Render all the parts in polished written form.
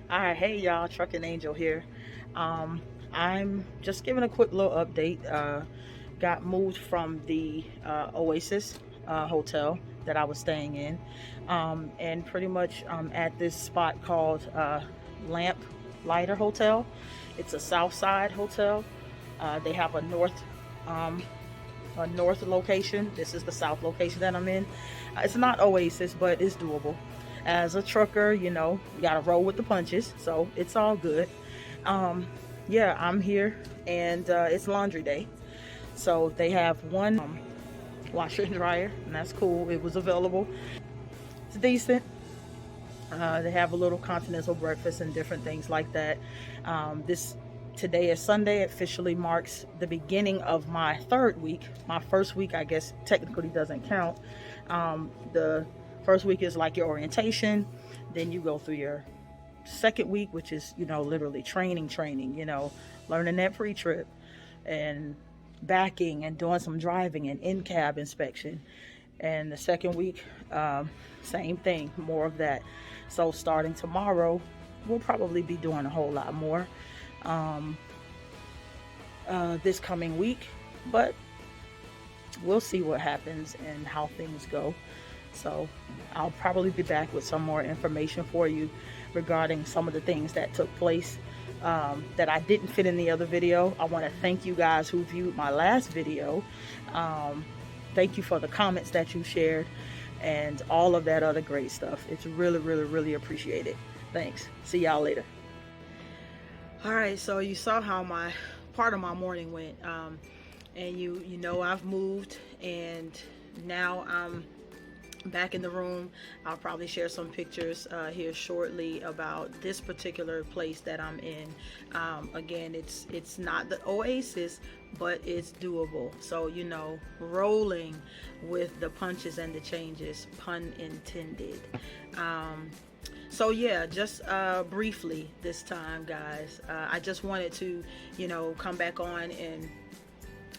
All right, hey y'all, Trucking Angel here. I'm just giving a quick little update. Got moved from the Oasis hotel that I was staying in, and pretty much at this spot called Lamp Lighter Hotel. It's a South Side hotel. They have um, a north location. This is the south location that I'm in. It's not Oasis, but it's doable. As a trucker, you gotta roll with the punches, so it's all good. Um, yeah, I'm here, and it's laundry day. So they have one washer and dryer, and that's cool. It was available. It's decent. They have a little continental breakfast and different things like that. This Today is Sunday. It officially marks the beginning of my third week. My first week, I guess, technically doesn't count. The first week is like your orientation. Then you go through your second week, which is, literally training, learning that pre-trip and backing and doing some driving and in-cab inspection. And the second week, same thing, more of that. So starting tomorrow, we'll probably be doing a whole lot more this coming week, but we'll see what happens and how things go. So I'll probably be back with some more information for you regarding some of the things that took place that I didn't fit in the other video. I want to thank you guys who viewed my last video. Thank you for the comments that you shared and all of that other great stuff. It's really, really, really appreciated. Thanks. See y'all later. All right, so you saw how my part of my morning went, and you know I've moved, and now I'm back in the room. I'll probably share some pictures here shortly about this particular place that I'm in. Again, it's not the Oasis, but it's doable. So rolling with the punches and the changes, pun intended. So yeah, just briefly this time, guys, I just wanted to come back on and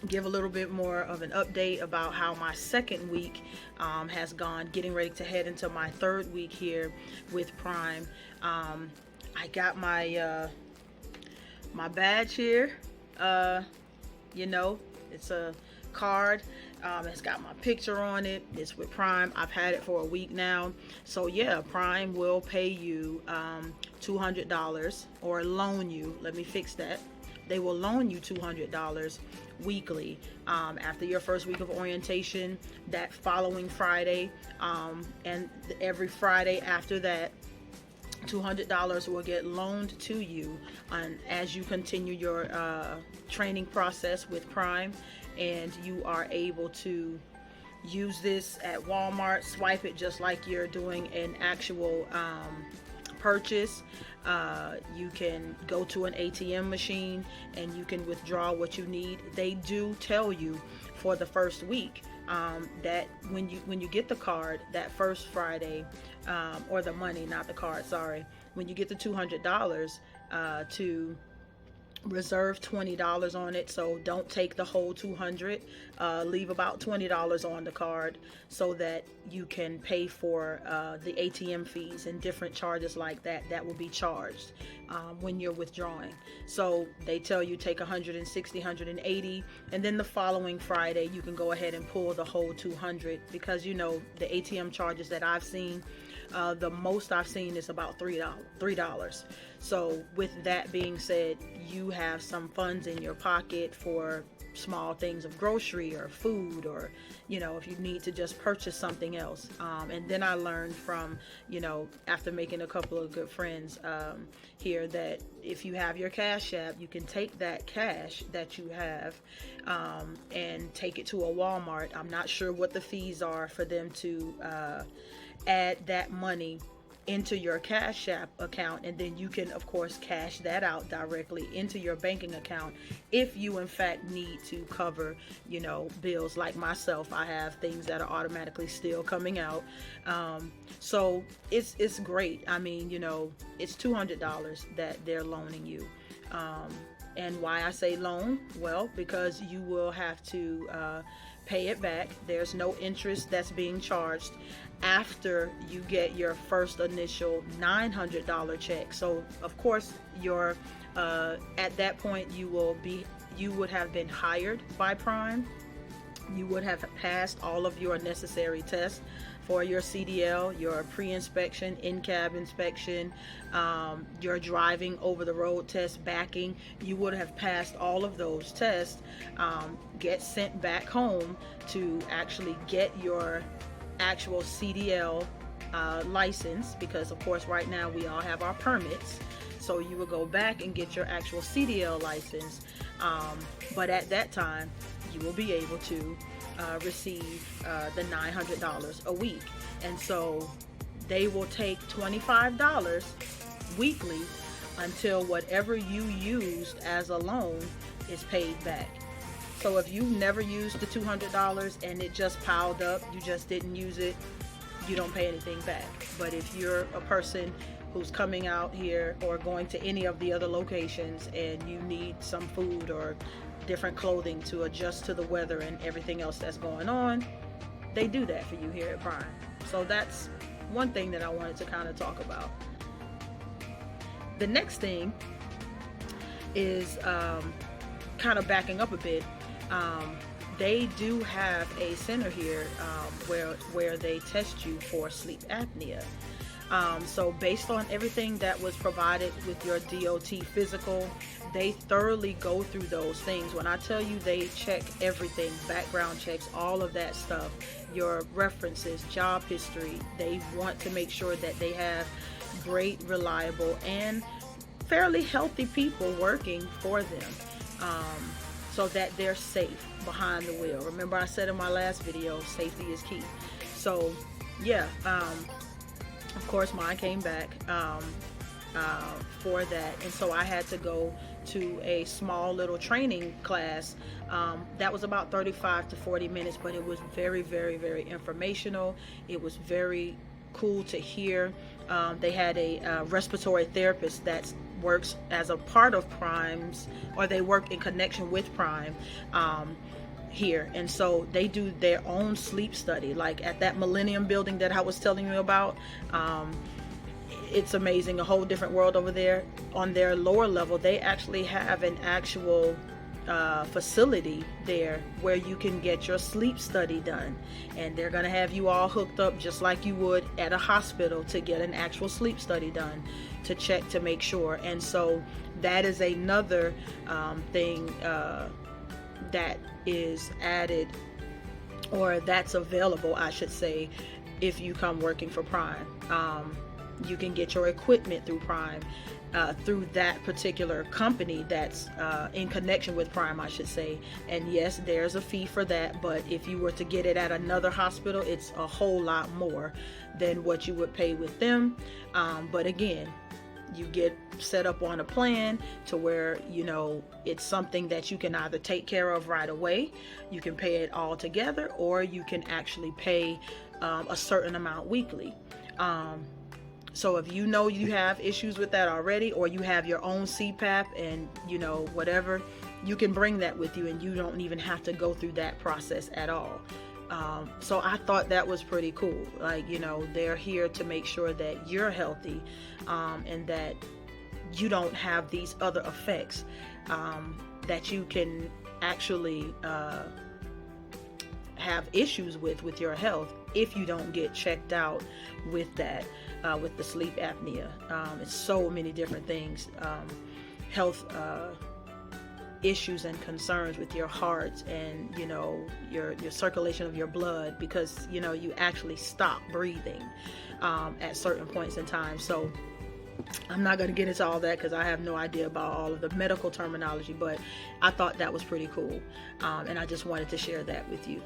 give a little bit more of an update about how my second week has gone, getting ready to head into my third week here with Prime. I got my my badge here. It's a card. It's got my picture on it. It's with Prime. I've had it for a week now. So yeah, Prime will pay you $200 or loan you. Let me fix that. They will loan you $200 weekly after your first week of orientation, that following Friday, and every Friday after that. $200 will get loaned to you as you continue your training process with Prime, and you are able to use this at Walmart, swipe it just like you're doing an actual purchase. You can go to an ATM machine and you can withdraw what you need. They do tell you for the first week that when you get the card that first Friday, or the money, not the card, sorry, when you get the $200, to reserve $20 on it. So don't take the whole 200, leave about $20 on the card so that you can pay for the ATM fees and different charges like that will be charged when you're withdrawing. So they tell you take 160, 180, and then the following Friday you can go ahead and pull the whole 200, because the ATM charges that I've seen, the most I've seen is about $3. So with that being said, you have some funds in your pocket for small things of grocery or food, or if you need to just purchase something else. And then I learned from after making a couple of good friends here, that if you have your Cash App, you can take that cash that you have and take it to a Walmart. I'm not sure what the fees are for them to add that money into your Cash App account, and then you can of course cash that out directly into your banking account if you in fact need to cover bills. Like myself, I have things that are automatically still coming out, so it's great. I mean, it's $200 that they're loaning you. And why I say loan? Well, because you will have to pay it back. There's no interest that's being charged. after you get your first initial $900 check. So of course your at that point you would have been hired by Prime. You would have passed all of your necessary tests for your CDL, your pre-inspection, in-cab inspection, your driving over the road test, backing. You would have passed all of those tests, get sent back home to actually get your actual CDL license, because of course right now we all have our permits. So you would go back and get your actual CDL license, but at that time you will be able to receive the $900 a week. And so they will take $25 weekly until whatever you used as a loan is paid back. So if you never used the $200 and it just piled up, you just didn't use it, you don't pay anything back. But if you're a person who's coming out here or going to any of the other locations and you need some food or different clothing to adjust to the weather and everything else that's going on, they do that for you here at Prime. So that's one thing that I wanted to kind of talk about. The next thing is kind of backing up a bit. They do have a center here where they test you for sleep apnea. So based on everything that was provided with your DOT physical, they thoroughly go through those things. When I tell you they check everything, background checks, all of that stuff, your references, job history, they want to make sure that they have great, reliable, and fairly healthy people working for them, so that they're safe behind the wheel. Remember I said in my last video, safety is key. So yeah, of course mine came back for that, and so I had to go to a small little training class that was about 35 to 40 minutes, but it was very, very, very informational. It was very cool to hear. They had a respiratory therapist that works as a part of Prime's, or they work in connection with Prime here, and so they do their own sleep study, like at that Millennium building that I was telling you about. It's amazing, a whole different world over there. On their lower level, they actually have an actual facility there where you can get your sleep study done, and they're going to have you all hooked up just like you would at a hospital to get an actual sleep study done, to check to make sure. And so that is another thing that is added, or that's available, I should say, if you come working for Prime. You can get your equipment through Prime, through that particular company that's in connection with Prime, I should say. And yes, there's a fee for that, but if you were to get it at another hospital, it's a whole lot more than what you would pay with them. But again, you get set up on a plan to where, you know, it's something that you can either take care of right away, you can pay it all together, or you can actually pay a certain amount weekly. So if you know you have issues with that already, or you have your own CPAP and, you know, whatever, you can bring that with you and you don't even have to go through that process at all. So I thought that was pretty cool. Like, you know, they're here to make sure that you're healthy, and that you don't have these other effects that you can actually have issues with your health if you don't get checked out with that, with the sleep apnea. It's so many different things, health issues and concerns with your heart and, you know, your circulation of your blood, because, you know, you actually stop breathing at certain points in time. So I'm not going to get into all that because I have no idea about all of the medical terminology, but I thought that was pretty cool, and I just wanted to share that with you.